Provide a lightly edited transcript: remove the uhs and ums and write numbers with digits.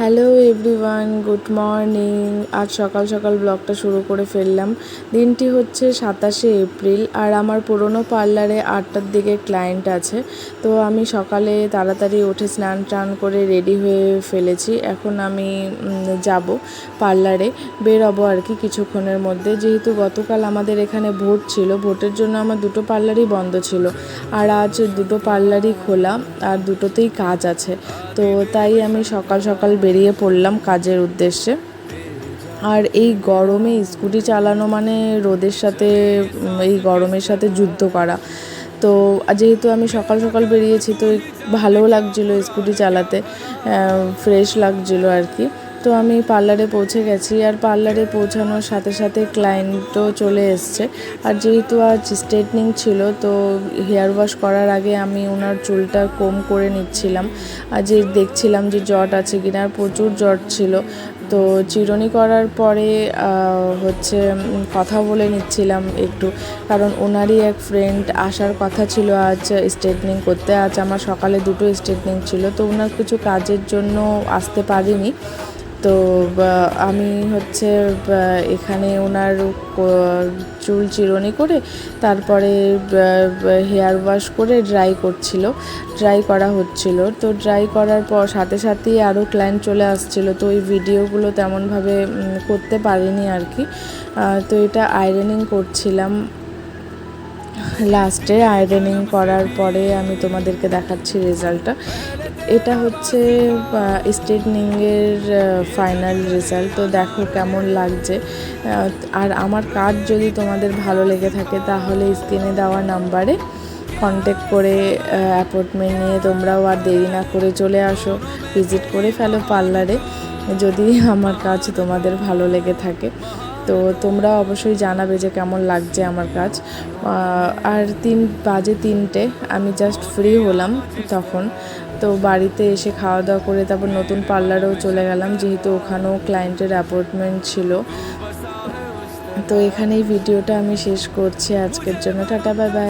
Hello everyone, good morning. আজ সকাল সকাল ব্লগটা শুরু করে ফেললাম। দিনটি হচ্ছে 27শে এপ্রিল, আর আমার পুরনো পার্লারে 8টার দিকে ক্লায়েন্ট আছে। তো আমি সকালে তাড়াতাড়ি উঠে স্নান টান করে রেডি হয়ে ফেলেছি। এখন আমি যাব পার্লারে, বেরোবো আর কি কিছুক্ষণের মধ্যে। যেহেতু গতকাল আমাদের এখানে ভোট ছিল, ভোটের জন্য আমার দুটো পার্লারই বন্ধ ছিল, আর আজ দুটো পার্লারই খোলা, আর দুটোতেই কাজ আছে। তো তাই আমি সকাল সকাল বেরিয়ে পড়লাম কাজের উদ্দেশ্যে। আর এই গরমে স্কুটি চালানো মানে রোদের সাথে, এই গরমের সাথে যুদ্ধ করা। তো যেহেতু আমি সকাল সকাল বেরিয়েছি, তো ভালোও লাগছিলো স্কুটি চালাতে, ফ্রেশ লাগছিলো আর কি। তো আমি পার্লারে পৌঁছে গেছি, আর পার্লারে পৌঁছানোর সাথে সাথে ক্লায়েন্টও চলে এসছে। আর যেহেতু আজ স্ট্রেটনিং ছিল, তো হেয়ার ওয়াশ করার আগে আমি ওনার চুলটা কোম করে নিচ্ছিলাম, আর যে দেখছিলাম যে জট আছে কিনা। আর প্রচুর জট ছিল। তো চিরুনি করার পরে হচ্ছে কথা বলে নিচ্ছিলাম একটু, কারণ ওনারই এক ফ্রেন্ড আসার কথা ছিল আজ স্ট্রেটনিং করতে। আজ আমার সকালে দুটো স্ট্রেটনিং ছিল, তো ওনার কিছু কাজের জন্য আসতে পারিনি। তো আমি হচ্ছে এখানে ওনার চুল চিরুনি করে তারপরে হেয়ার ওয়াশ করে ড্রাই করা হচ্ছিল। তো ড্রাই করার পর সাথে সাথেই আরও ক্লায়েন্ট চলে আসছিল, তো ওই ভিডিওগুলো তেমনভাবে করতে পারিনি আর কি। তো এটা আয়রনিং করছিলাম। লাস্টে আয়রনিং করার পরে আমি তোমাদেরকে দেখাচ্ছি রেজাল্টটা। এটা হচ্ছে স্ট্রেটনিংয়ের ফাইনাল রেজাল্ট। তো দেখো কেমন লাগছে। আর আমার কাজ যদি তোমাদের ভালো লেগে থাকে, তাহলে স্ক্রিনে দেওয়া নাম্বারে কন্ট্যাক্ট করে অ্যাপয়েন্টমেন্ট নিয়ে তোমরাও আর দেরি না করে চলে আসো, ভিজিট করে ফেলো পার্লারে, যদি আমার কাজ তোমাদের ভালো লেগে থাকে। তো তোমরা অবশ্যই জানাবে যে কেমন লাগছে আমার কাজ। আর 3:03 আমি জাস্ট ফ্রি হলাম তখন। তো বাড়িতে এসে খাওয়া দাওয়া করে তারপর নতুন পার্লারেও চলে গেলাম, যেহেতু ওখানেও ক্লায়েন্টের অ্যাপয়েন্টমেন্ট ছিল। তো এখানেই ভিডিওটা আমি শেষ করছি আজকের জন্য। Tata, bye bye.